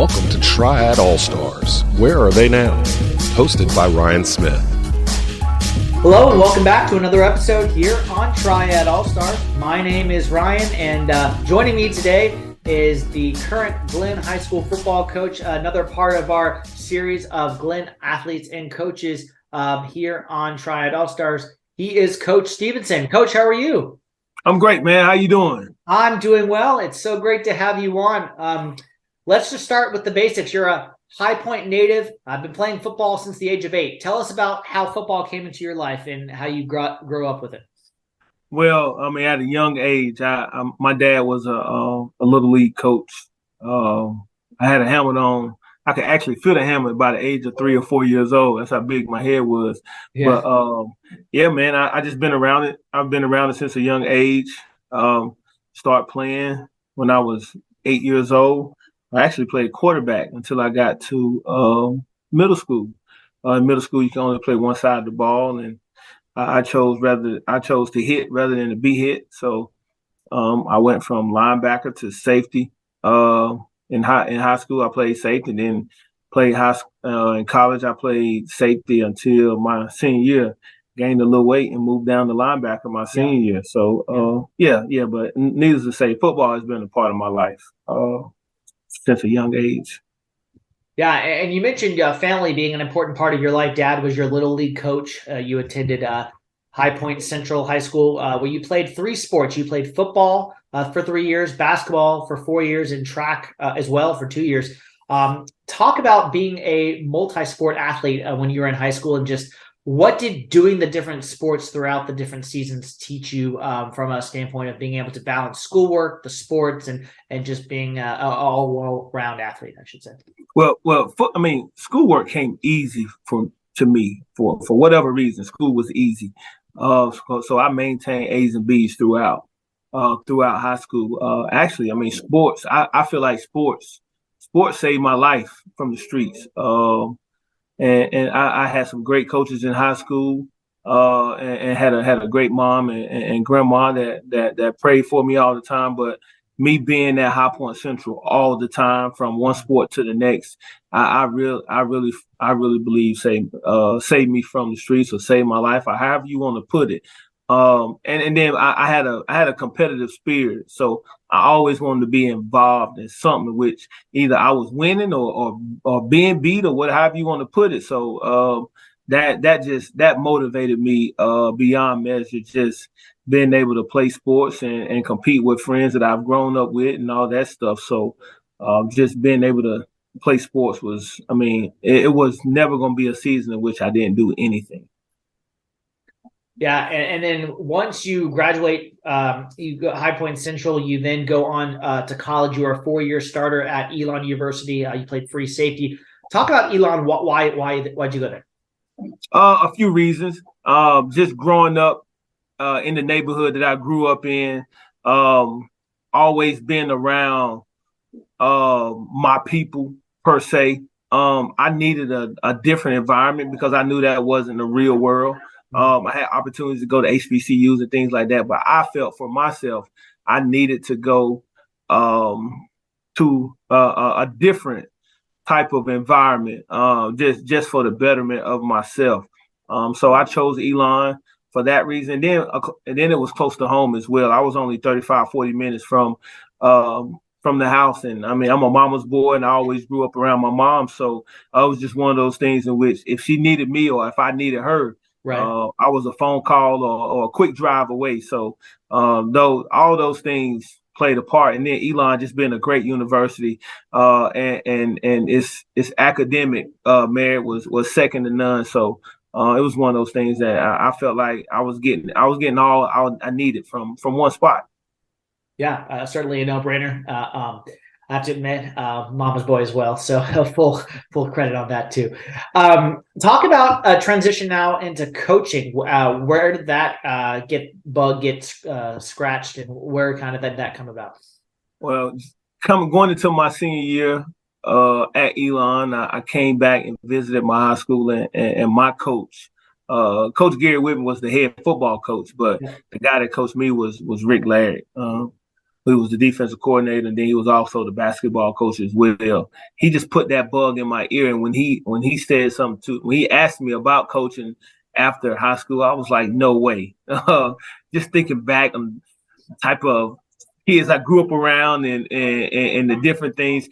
Welcome to Triad All-Stars. Where are they now? Hosted by Ryan Smith. Hello and welcome back to another episode here on Triad All-Stars. My name is Ryan, and joining me today is the current Glenn High School football coach, another part of our series of Glenn athletes and coaches here on Triad All-Stars. He is Coach Stevenson. Coach, how are you? I'm great, man. How you doing? I'm doing well. It's so great to have you on. Let's just start with the basics. You're a High Point native. I've been playing football since the age of 8. Tell us about how football came into your life and how you grew up with it. Well, I mean, at a young age, my dad was a little league coach. I had a helmet on. I could actually feel the helmet by the age of 3 or 4 years old. That's how big my head was. Yeah. But yeah, man, I just been around it. I've been around it since a young age. Start playing when I was 8 years old. I actually played quarterback until I got to middle school. In middle school, you can only play one side of the ball, and I chose to hit rather than to be hit. So I went from linebacker to safety. In high school, I played safety. Then played in college, I played safety until my senior year. Gained a little weight and moved down to linebacker my senior year. So yeah. But needless to say, football has been a part of my life since a young age. Yeah, and you mentioned family being an important part of your life. Dad was your little league coach. You attended High Point Central High School, where you played 3 sports. You played football for 3 years, basketball for 4 years, and track as well for 2 years. Talk about being a multi-sport athlete when you were in high school, and just what did doing the different sports throughout the different seasons teach you from a standpoint of being able to balance schoolwork, the sports, and just being an all-round athlete, I should say? Well, schoolwork came easy to me for whatever reason. School was easy, so I maintained A's and B's throughout high school. Actually, I mean, sports. I feel like sports saved my life from the streets. And I had some great coaches in high school, and had a great mom and grandma that prayed for me all the time. But me being at High Point Central all the time, from one sport to the next, I really believe saved me from the streets, or saved my life, or however you want to put it. And then I had a competitive spirit, so I always wanted to be involved in something, which either I was winning or being beat, or whatever you want to put it. So that motivated me beyond measure. Just being able to play sports and compete with friends that I've grown up with and all that stuff. So just being able to play sports was, I mean, it was never going to be a season in which I didn't do anything. Yeah, and then once you graduate, you go High Point Central, you then go on to college. You are a 4-year starter at Elon University. You played free safety. Talk about Elon. Why'd you go there? A few reasons. Just growing up in the neighborhood that I grew up in, always been around my people per se. I needed a different environment because I knew that wasn't the real world. I had opportunities to go to HBCUs and things like that, but I felt for myself I needed to go to a different type of environment, just for the betterment of myself. So I chose Elon for that reason. And then it was close to home as well. I was only 35, 40 minutes from the house. And I mean, I'm a mama's boy, and I always grew up around my mom. So it was just one of those things in which if she needed me or if I needed her, right, I was a phone call or a quick drive away. So all those things played a part. And then Elon just being a great university, and its academic merit was second to none. So it was one of those things that I felt like I was getting all I needed from one spot. Yeah, certainly a no-brainer. I have to admit, mama's boy as well. So full credit on that too. Talk about a transition now into coaching. Where did that get scratched, and where kind of did that come about? Well, going into my senior year at Elon, I came back and visited my high school, and my coach, Coach Gary Whitman, was the head football coach, but the guy that coached me was Rick Larry. who was the defensive coordinator, and then he was also the basketball coach as well. He just put that bug in my ear, and when he said something when he asked me about coaching after high school, I was like, no way. Just thinking back on the type of kids I grew up around and the different things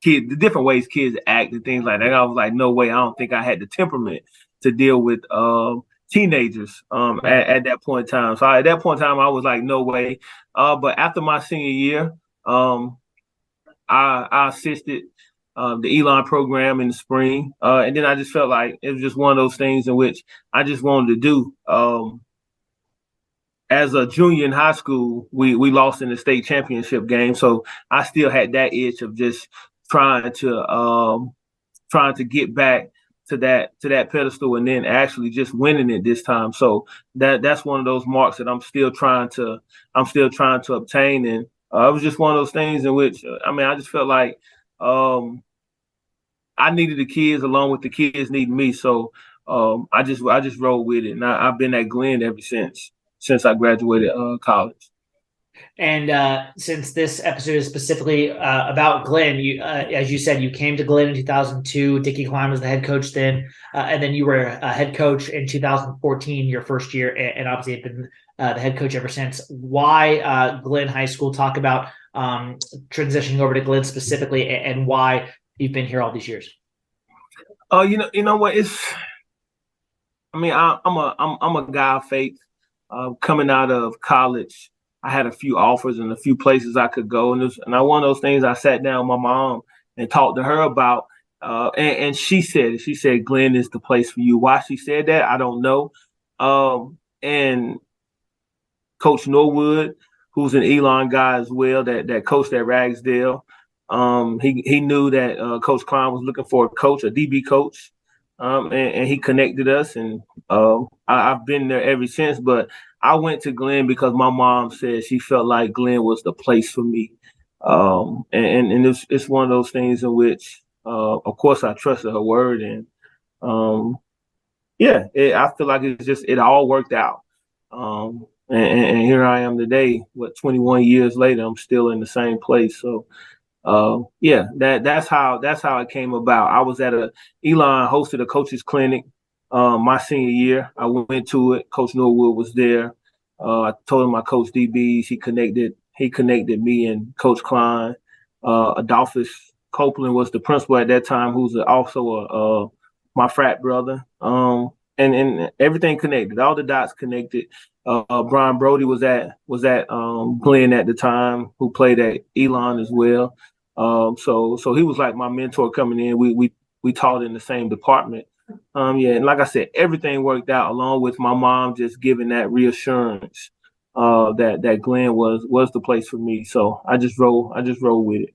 the different ways kids act and things like that. I was like, no way. I don't think I had the temperament to deal with teenagers at that point in time. So at that point in time, I was like, no way. But after my senior year, I assisted the Elon program in the spring. And then I just felt like it was just one of those things in which I just wanted to do. As a junior in high school, we lost in the state championship game. So I still had that itch of just trying to get back to that pedestal and then actually just winning it this time. So that's one of those marks that I'm still trying to obtain. And it was just one of those things in which I just felt like I needed the kids along with the kids needing me. So I just rolled with it, and I've been at Glenn ever since I graduated college. And since this episode is specifically about Glenn, you, as you said, you came to Glenn in 2002. Dickie Klein was the head coach then, and then you were a head coach in 2014, your first year, and obviously have been the head coach ever since. Why Glenn High School? Talk about transitioning over to Glenn specifically, and why you've been here all these years. You know what? I'm a guy of faith. Coming out of college, I had a few offers and a few places I could go. And one of those things I sat down with my mom and talked to her about. And she said, Glenn is the place for you. Why she said that, I don't know. And Coach Norwood, who's an Elon guy as well, that coached at Ragsdale, he knew that Coach Klein was looking for a DB coach. And he connected us, and I've been there ever since. But I went to Glenn because my mom said she felt like Glenn was the place for me. And it's one of those things in which, of course, I trusted her word. And I feel like it all worked out. And here I am today, 21 years later, I'm still in the same place. So that's how it came about. I was at Elon hosted a coaches clinic my senior year. I went to it. Coach Norwood was there. I told him I coached DBs. He connected me and Coach Klein. Adolphus Copeland was the principal at that time, who's also my frat brother. And everything connected. All the dots connected. Brian Brody was at Glenn at the time, who played at Elon as well. So he was like my mentor coming in. We taught in the same department. And like I said, everything worked out, along with my mom just giving that reassurance that Glenn was the place for me. So I just roll with it.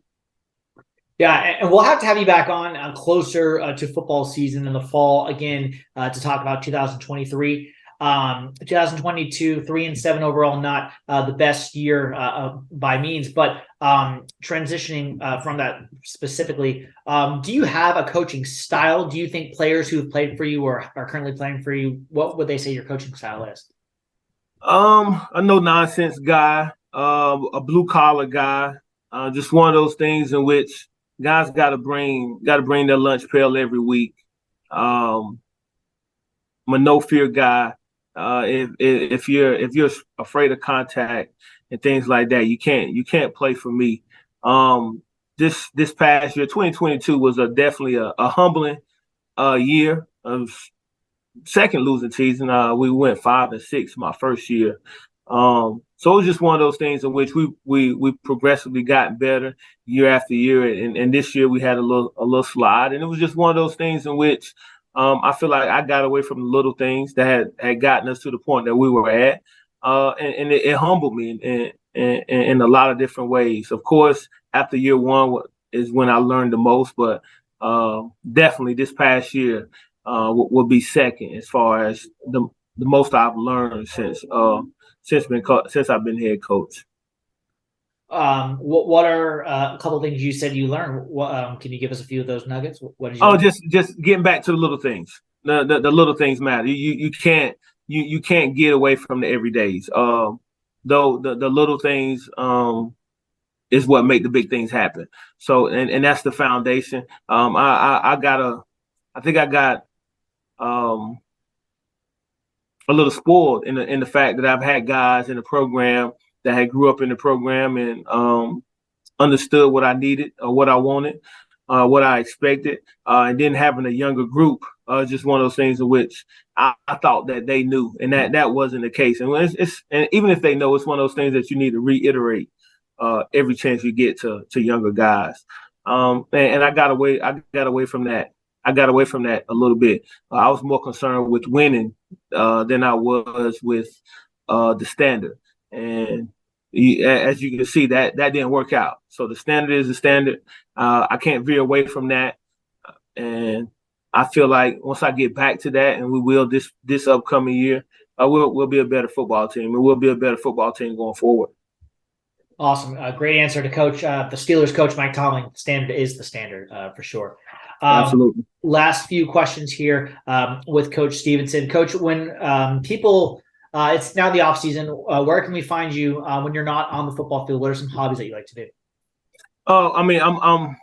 Yeah, and we'll have to have you back on closer to football season in the fall again to talk about 2023. 2022, 3-7 overall, not the best year by means, but transitioning from that specifically, do you have a coaching style? Do you think players who have played for you or are currently playing for you, what would they say your coaching style is? A no nonsense guy, a blue collar guy, just one of those things in which guys got to bring their lunch pail every week. I'm a no fear guy. If you're afraid of contact and things like that, you can't play for me. This past year, 2022 was definitely a humbling year of second losing season. We went 5-6 my first year. So it was just one of those things in which we progressively got better year after year, and this year we had a little slide, and it was just one of those things in which I feel like I got away from the little things that had gotten us to the point that we were at, and it humbled me in a lot of different ways. Of course, after year one is when I learned the most, but definitely this past year will be second as far as the most I've learned since I've been head coach. What are a couple of things you said you learned? Can you give us a few of those nuggets? What did you learn? Just getting back to the little things. The little things matter. You can't get away from the everydays. though the little things is what make the big things happen. So and that's the foundation. I think I got a little spoiled in the fact that I've had guys in the program that had grew up in the program and understood what I needed or what I wanted, what I expected, and then having a younger group, just one of those things in which I thought that they knew, and that wasn't the case. And and even if they know, it's one of those things that you need to reiterate every chance you get to younger guys. And I got away from that. I got away from that a little bit. I was more concerned with winning than I was with the standard. And as you can see, that didn't work out. So the standard is the standard. I can't veer away from that. And I feel like once I get back to that, and we will this upcoming year, we'll be a better football team, and we'll be a better football team going forward. Awesome. Great answer to Coach. The Steelers coach, Mike Tomlin. Standard is the standard for sure. Absolutely. Last few questions here with Coach Stevenson. Coach, when people, it's now the off season, where can we find you when you're not on the football field? What are some hobbies that you like to do? I mean, I'm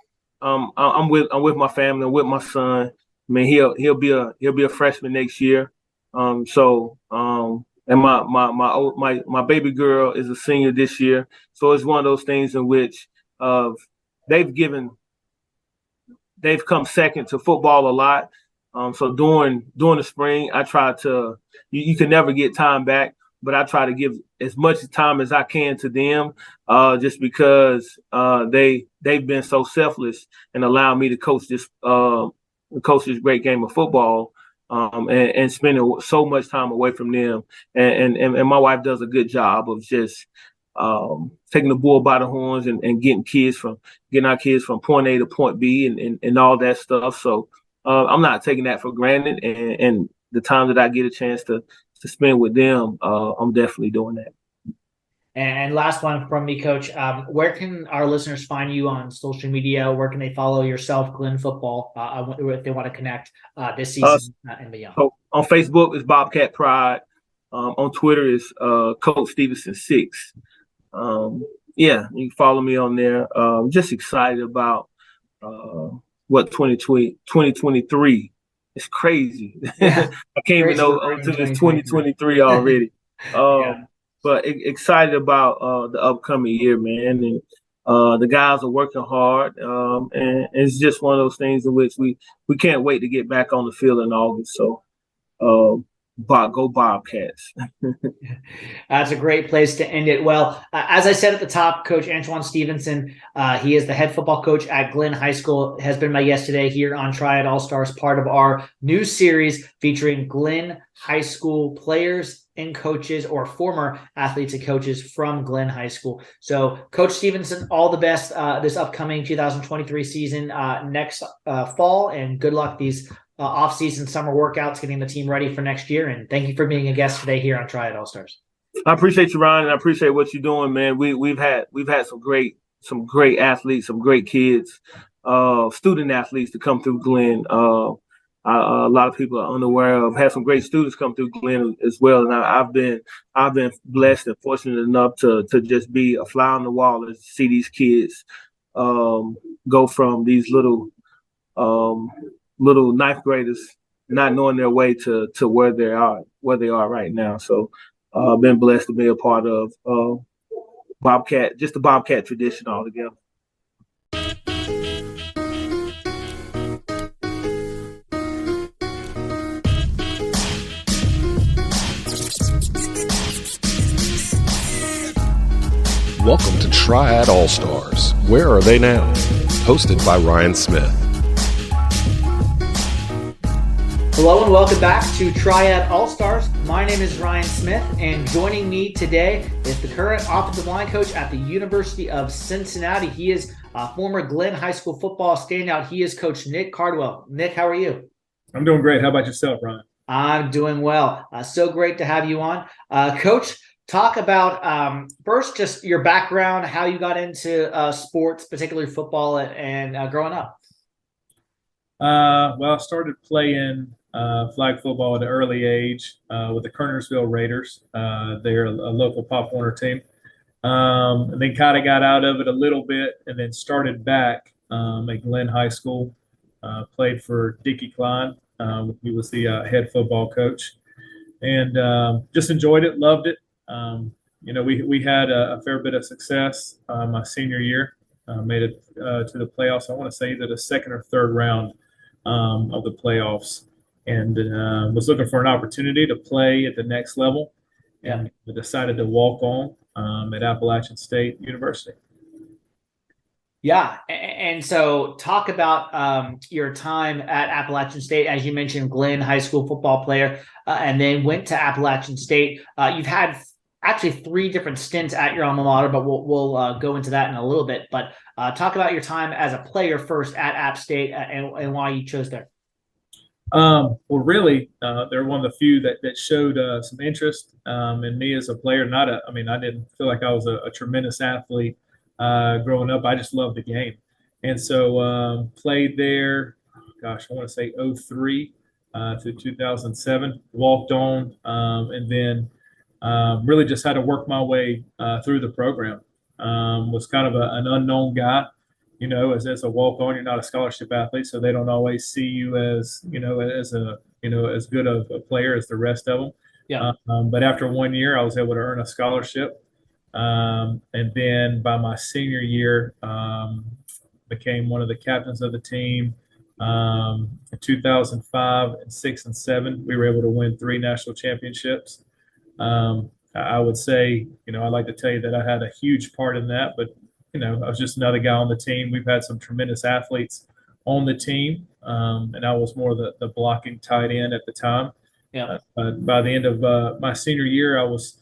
with my family, I'm with my son. I mean, he'll be a freshman next year. And my baby girl is a senior this year. So it's one of those things in which they've come second to football a lot. So during the spring, I try to, you can never get time back, but I try to give as much time as I can to them, just because they've been so selfless and allow me to coach this great game of football, and spending so much time away from them. And my wife does a good job of just taking the bull by the horns and getting our kids from point A to point B and all that stuff. So I'm not taking that for granted, and the time that I get a chance to spend with them, I'm definitely doing that. And last one from me, Coach. Where can our listeners find you on social media? Where can they follow yourself, Glenn Football, if they want to connect this season and beyond? So on Facebook, it's Bobcat Pride. On Twitter, is Coach Stevenson 6. Yeah, you can follow me on there. I'm just excited about what 2023. It's crazy. Yeah. I can't even know until it's 2023 already. Yeah. But excited about the upcoming year, man. And the guys are working hard. And it's just one of those things in which we can't wait to get back on the field in August. So go Bobcats. That's a great place to end it. Well, as I said at the top, Coach Antwan Stevenson, he is the head football coach at Glenn High School, has been my guest today here on Triad All-Stars, part of our new series featuring Glenn High School players and coaches, or former athletes and coaches from Glenn High School. So Coach Stevenson, all the best this upcoming 2023 season next fall, and good luck these off-season summer workouts, getting the team ready for next year. And thank you for being a guest today here on Triad All-Stars. I appreciate you, Ryan, and I appreciate what you're doing, man. We've had some great athletes, some great kids, student athletes to come through Glenn. A lot of people are unaware of. Had some great students come through Glenn as well, and I've been blessed and fortunate enough to just be a fly on the wall and see these kids go from these little ninth graders not knowing their way to where they are right now. So I've been blessed to be a part of Bobcat, just the Bobcat tradition altogether. Welcome to Triad All-Stars. Where are they now? Hosted by Ryan Smith. Hello and welcome back to Triad All-Stars. My name is Ryan Smith, and joining me today is the current offensive line coach at the University of Cincinnati. He is a former Glenn High School football standout. He is Coach Nick Cardwell. Nick, how are you? I'm doing great. How about yourself, Ryan? I'm doing well. So great to have you on. Coach, talk about first just your background, how you got into sports, particularly football, and growing up. Well, I started playing flag football at an early age with the Kernersville Raiders. They're a local Pop Warner team. And then kind of got out of it a little bit and then started back at Glenn High School. Played for Dickie Klein. He was the head football coach. And just enjoyed it, loved it. We had a fair bit of success my senior year. Made it to the playoffs. I want to say either the second or third round of the playoffs, and was looking for an opportunity to play at the next level, and decided to walk on at Appalachian State University. Yeah. And so talk about your time at Appalachian State. As you mentioned, Glenn, high school football player, and then went to Appalachian State. You've had actually 3 different stints at your alma mater, but we'll go into that in a little bit. But talk about your time as a player first at App State and why you chose there. Well, really, they're one of the few that showed some interest in me as a player. I didn't feel like I was a tremendous athlete growing up. I just loved the game. And so played there, I want to say 03 to 2007, walked on, and then really just had to work my way through the program. Was kind of an unknown guy. As a walk-on, you're not a scholarship athlete, so they don't always see you as as good of a player as the rest of them. Yeah. But after 1 year, I was able to earn a scholarship, and then by my senior year, became one of the captains of the team. In 2005 and 6 and 7, we were able to win 3 national championships. I would say, I'd like to tell you that I had a huge part in that, but I was just another guy on the team. We've had some tremendous athletes on the team, and I was more the blocking tight end at the time. Yeah. By the end of my senior year, I was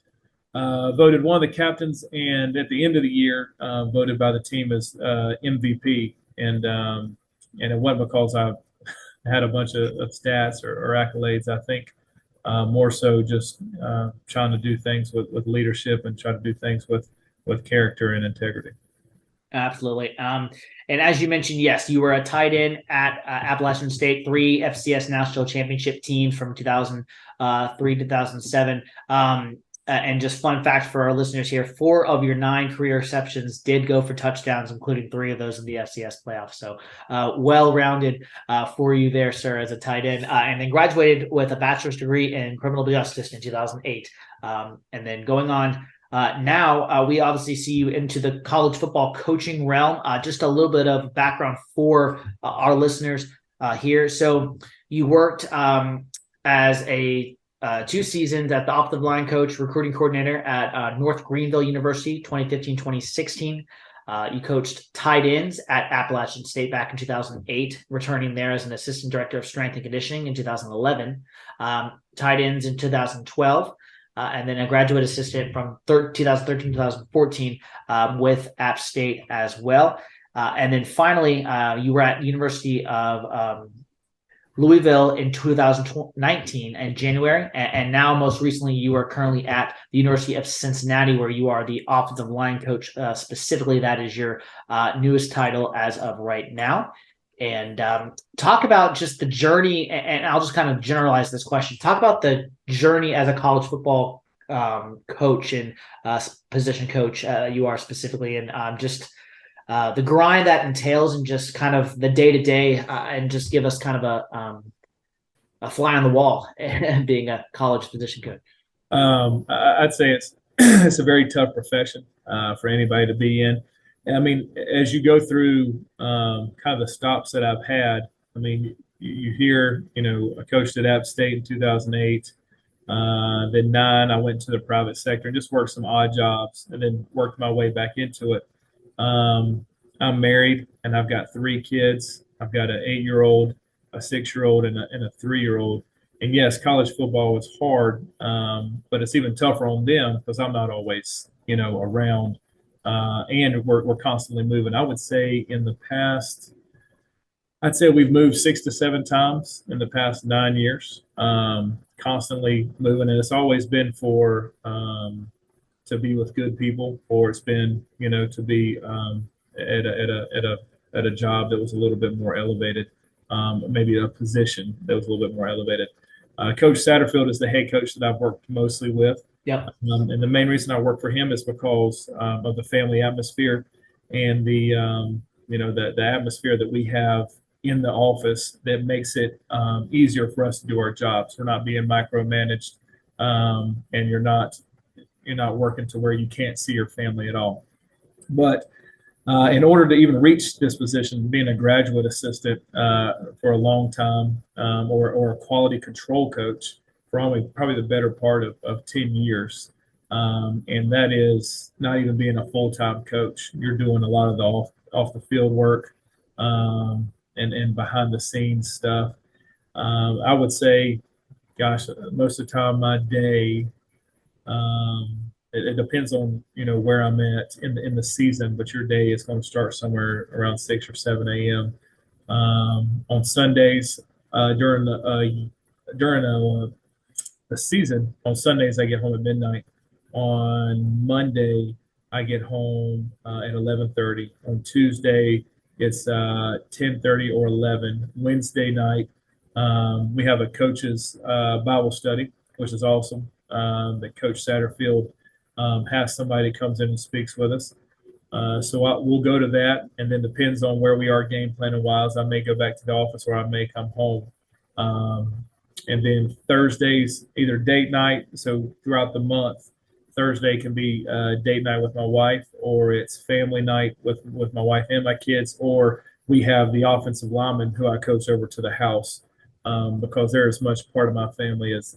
voted one of the captains, and at the end of the year, voted by the team as MVP. And it wasn't because I had a bunch of stats or accolades. I think more so just trying to do things with leadership and try to do things with character and integrity. Absolutely. And as you mentioned, yes, you were a tight end at Appalachian State, 3 FCS national championship teams from 2003 to 2007. And just fun fact for our listeners here, 4 of your 9 career receptions did go for touchdowns, including 3 of those in the FCS playoffs. So well-rounded for you there, sir, as a tight end. And then graduated with a bachelor's degree in criminal justice in 2008. And then going on, now we obviously see you into the college football coaching realm. Just a little bit of background for our listeners here. So you worked as a 2 seasons at the offensive line coach, recruiting coordinator at North Greenville University, 2015-2016. You coached tight ends at Appalachian State back in 2008, returning there as an assistant director of strength and conditioning in 2011. Tight ends in 2012. And then a graduate assistant from 2013-2014 with App State as well. And then finally, you were at University of Louisville in 2019 in January. And now most recently, you are currently at the University of Cincinnati, where you are the offensive line coach. Specifically, that is your newest title as of right now. And talk about just the journey, and I'll just kind of generalize this question. Talk about the journey as a college football coach and position coach you are specifically, and just the grind that entails, and just kind of the day-to-day, and just give us kind of a fly on the wall being a college position coach. I'd say it's a very tough profession for anybody to be in. I mean, as you go through kind of the stops that I've had, I mean, you hear, I coached at App State in 2008. Then 9, I went to the private sector and just worked some odd jobs, and then worked my way back into it. I'm married, and I've got 3 kids. I've got an 8-year-old, a 6-year-old, and a 3-year-old. And yes, college football is hard, but it's even tougher on them because I'm not always, around. And we're constantly moving. I would say in the past, I'd say we've moved 6 to 7 times in the past 9 years, constantly moving. And it's always been for to be with good people, or it's been, to be at a job that was a little bit more elevated. maybe a position that was a little bit more elevated. Coach Satterfield is the head coach that I've worked mostly with. Yep. And the main reason I work for him is because of the family atmosphere and the atmosphere that we have in the office that makes it easier for us to do our jobs. We're not being micromanaged, and you're not working to where you can't see your family at all. But in order to even reach this position, being a graduate assistant for a long time, or a quality control coach for probably the better part of 10 years, and that is not even being a full-time coach. You're doing a lot of the off the field work, and behind the scenes stuff. I would say, gosh, most of the time my day, it depends on where I'm at in the season, but your day is going to start somewhere around 6 or 7 a.m. On Sundays, during the season. On Sundays I get home at midnight. On Monday I get home at 11:30. On Tuesday it's 10:30 or 11. Wednesday night we have a coach's Bible study, which is awesome. That Coach Satterfield has somebody that comes in and speaks with us. So we'll go to that, and then depends on where we are game planning wise. I may go back to the office or I may come home. And then Thursdays, either date night. So throughout the month, Thursday can be date night with my wife, or it's family night with my wife and my kids, or we have the offensive lineman who I coach over to the house, because they're as much part of my family as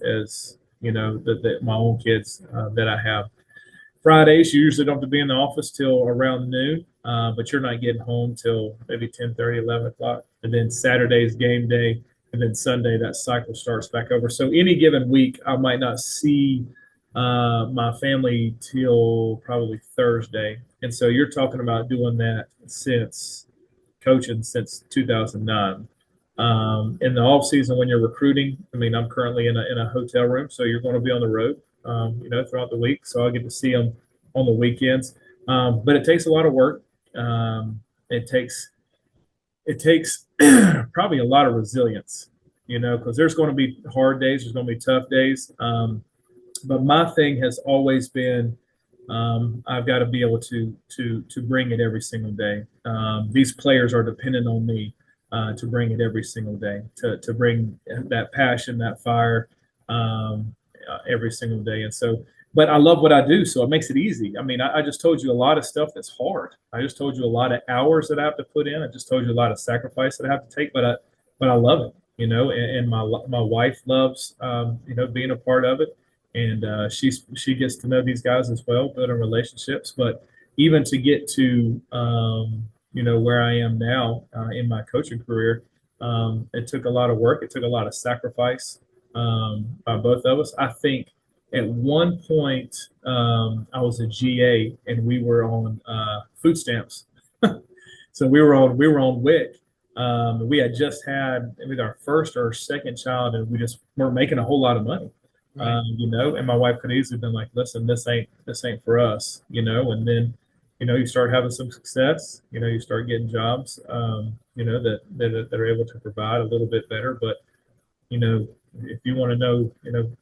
my own kids that I have. Fridays, you usually don't have to be in the office till around noon, but you're not getting home till maybe 10:30, 11 o'clock. And then Saturday's game day, and then Sunday that cycle starts back over. So any given week, I might not see my family till probably Thursday. And so you're talking about doing that since 2009. In the off season, when you're recruiting, I mean, I'm currently in a hotel room, so you're going to be on the road, throughout the week. So I get to see them on the weekends. But it takes a lot of work. It takes probably a lot of resilience, because there's going to be hard days, there's going to be tough days. But my thing has always been, I've got to be able to bring it every single day. These players are dependent on me to bring it every single day, to bring that passion, that fire every single day. And so, but I love what I do, so it makes it easy. I mean, I just told you a lot of stuff that's hard. I just told you a lot of hours that I have to put in. I just told you a lot of sacrifice that I have to take, but I love it, and my wife loves, being a part of it. And she gets to know these guys as well, building relationships. But even to get to where I am now in my coaching career, it took a lot of work. It took a lot of sacrifice by both of us. I think at one point I was a GA and we were on food stamps, so we were on WIC. We had just had maybe our first or second child, and we just weren't making a whole lot of money. Right. And my wife could easily have been like, listen, this ain't for us, and then, you start having some success, you start getting jobs, that are able to provide a little bit better. But, if you want to know,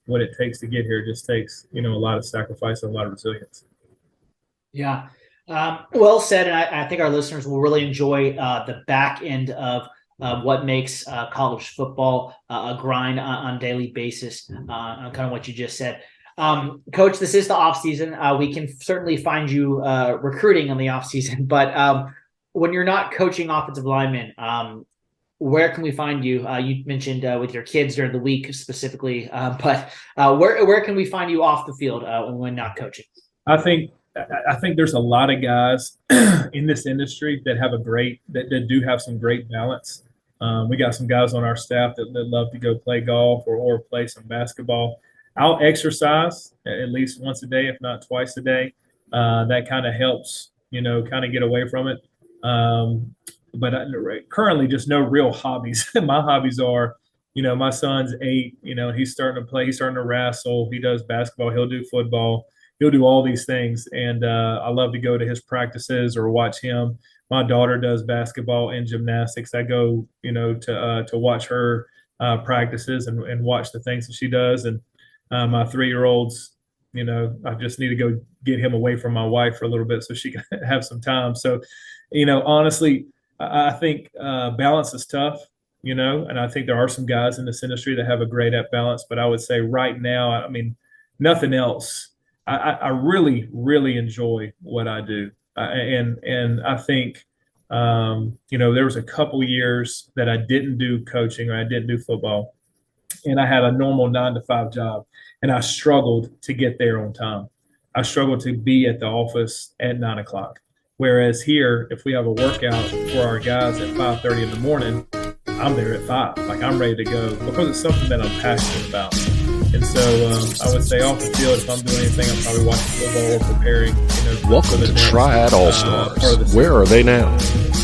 what it takes to get here, it just takes, a lot of sacrifice and a lot of resilience. Yeah. Well said. And I think our listeners will really enjoy the back end of what makes college football a grind on a daily basis, on kind of what you just said. Coach, this is the off season. We can certainly find you recruiting in the off season, but when you're not coaching offensive linemen, where can we find you? You mentioned with your kids during the week specifically, but where can we find you off the field when not coaching? I think there's a lot of guys in this industry that have that do have some great balance. We got some guys on our staff that love to go play golf or play some basketball. I'll exercise at least once a day, if not twice a day. That kind of helps, kind of get away from it. But currently just no real hobbies. My hobbies are, my son's 8, he's starting to play, he's starting to wrestle, he does basketball, he'll do football, he'll do all these things. And I love to go to his practices or watch him My daughter does basketball and gymnastics. I go, to watch her practices and watch the things that she does. And my 3-year-old's, I just need to go get him away from my wife for a little bit so she can have some time. So, honestly, I think balance is tough, and I think there are some guys in this industry that have a great at balance. But I would say right now, I mean, nothing else. I really, really enjoy what I do. And I think, there was a couple years that I didn't do coaching or I didn't do football, and I had a normal 9-to-5 job, and I struggled to get there on time. I struggled to be at the office at 9 o'clock. Whereas here, if we have a workout for our guys at 5:30 in the morning, I'm there at 5. Like, I'm ready to go because it's something that I'm passionate about. And so I would say off the field, if I'm doing anything, I'm probably watching football or preparing. Welcome to Triad All-Stars. Where are they now?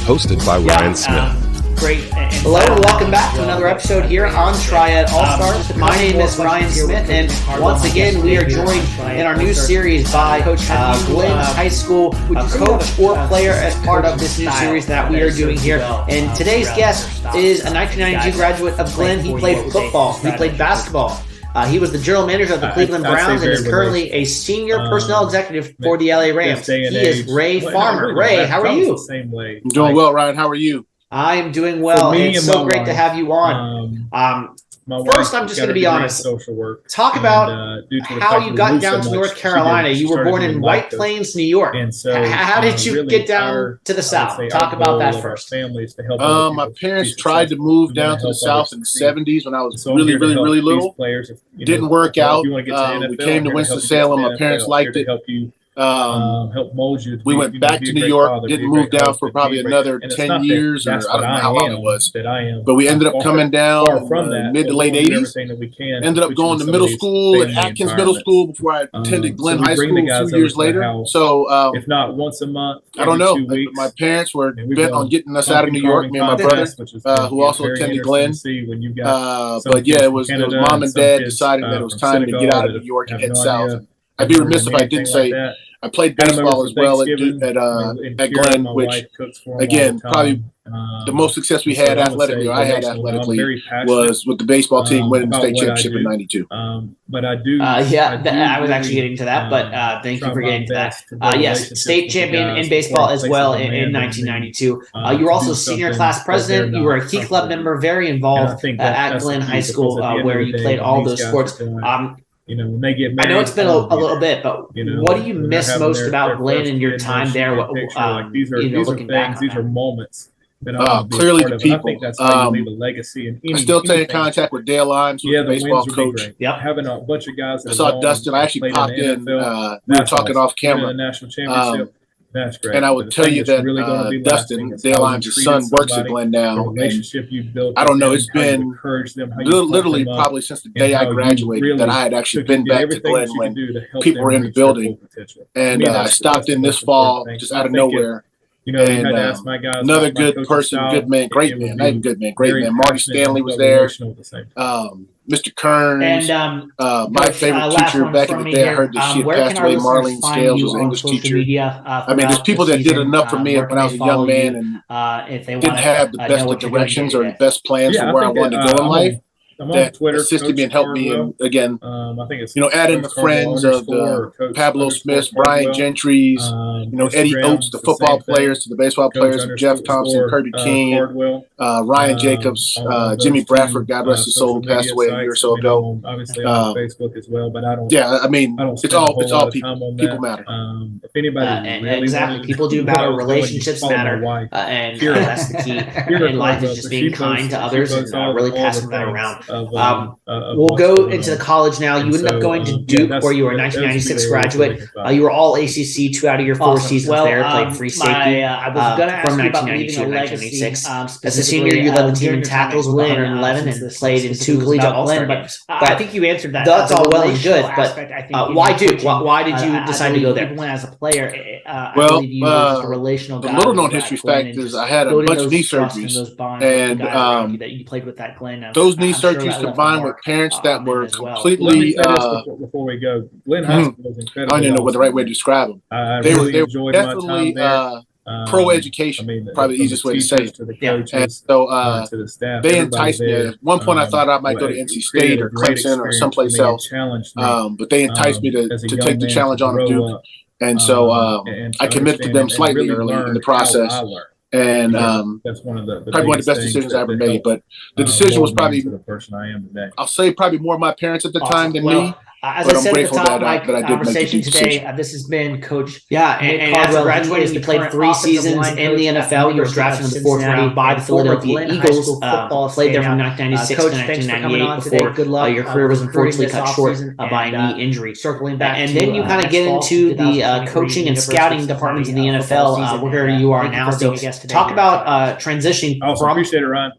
Hosted by Ryan Smith. Great. Hello and welcome back to another episode here on Triad All-Stars. My name is Ryan Smith, and once again, we are joined in our new series by Glenn High School coach or player as part of this new series that we are doing here. And today's guest is a 1992 graduate of Glenn. He played football. He played basketball. He was the general manager of the Cleveland Browns and is currently a senior personnel executive for the LA Rams. He is Ray Farmer. Ray, how are you? I'm doing well, Ryan. How are you? I am doing well. It's so great to have you on. First, I'm just going to be honest. Talk about how you got down to North Carolina. You were born in White Plains, New York. And so, how did you get down to the South? Talk about that first. My parents tried to move down to the South in the 70s when I was really little. Didn't work out. We came to Winston-Salem. My parents liked it. Help mold you. We went back to New York, didn't move down for probably another 10 years, or I don't know how long it was. But we ended up coming down mid to late 80s. Ended up going to middle school at Atkins Middle School before I attended Glenn High School 2 years later. So, if not once a month, I don't know. My parents were bent on getting us out of New York, me and my brother, who also attended Glenn. But yeah, it was mom and dad deciding that it was time to get out of New York and head south. I'd be remiss if I didn't say I played baseball as well at Glenn, which, again, probably the most success we had athletically, or I had athletically, was with the baseball team winning the state championship in '92. But I do. I was actually getting to that, but thank you for getting to that. Yes, state champion in baseball as well in 1992. You were also senior class president. You were a key club member, very involved at Glenn High School, where you played all those sports. When they get married, I know it's been a little bit, but what do you miss most about Glenn and your time there? These are moments. Clearly the people. I think that's how you leave a legacy. I still stay in contact with Dale Imes, who's the baseball coach. Having a bunch of guys. I saw Dustin. I actually popped in. We were talking off camera. National championship. That's great. And I would tell you that Dustin, Dale Imes' son, works at Glenn now. I don't know. It's been literally probably since the day I graduated that I had actually been back to Glenn when people were in the building. And I stopped in this fall just out of nowhere. And another good person, good man, great man, not even good man, great man. Marty Stanley was there. Mr. Kearns, and my favorite teacher back in the day, I heard that she had passed away. Marlene Scales was an English teacher. I mean, there's people that did enough for me when I was a young man and didn't have the best of directions or the best plans for where I wanted to go in life. That assisted me and helped me. And again, I think it's add in the friends of Pablo Smith, Brian Gentry's, Eddie Oates, the football players, to the baseball players, Jeff Thompson, Kirby King, Ryan Jacobs, Jimmy Bradford, God rest his soul, who passed away a year or so ago. Obviously on Facebook as well, but I don't. Yeah, I mean, it's all people. People matter. If anybody exactly, people do matter. Relationships matter, and that's the key in life, is just being kind to others and really passing that around. We'll go into the college now. You ended up going to Duke, where you were a 1996 graduate. You were all ACC 2 out of your 4 seasons there. Played free safety I was going to ask from you about 1992 leaving to a legacy. 1996. As a senior, you led the team in tackles with 111 and played in 2 collegiate all-star games. But I think you answered that. That's all well and good, but why Duke? Why did you decide to go there? Even as a player, well, you were just a relational the guy. little known history fact is I had a bunch of knee surgeries, and that you played with that Glenn. those knee surgeries combined with parents that were completely. Before we go, Glenn High School was incredible. I don't even know what the right way to describe them. I They really were enjoyed definitely my time there. pro education, probably the easiest way to say it. To the coaches, and so to the staff, they enticed me. At one point, I thought I might go to NC State or Clemson or someplace else. But they enticed me to take the challenge on of Duke. And so I committed to them slightly early in the process. And that's one of the probably one of the best decisions I ever made. But the decision was probably the person I am today. I'll say probably more my parents at the time than me. As but I said I'm at the grateful top of my that I did conversation make the today, decision. this has been Coach. And after graduating, you played 3 seasons in the NFL. You were drafted in the 4th round by the Philadelphia Eagles. Played there from 1996 to 1998 before your career was unfortunately cut short by a knee injury. Circling back, And then you kind of get into the coaching and scouting departments in the NFL, where you are now. So talk about transitioning Awesome. from Appreciate it, Ryan.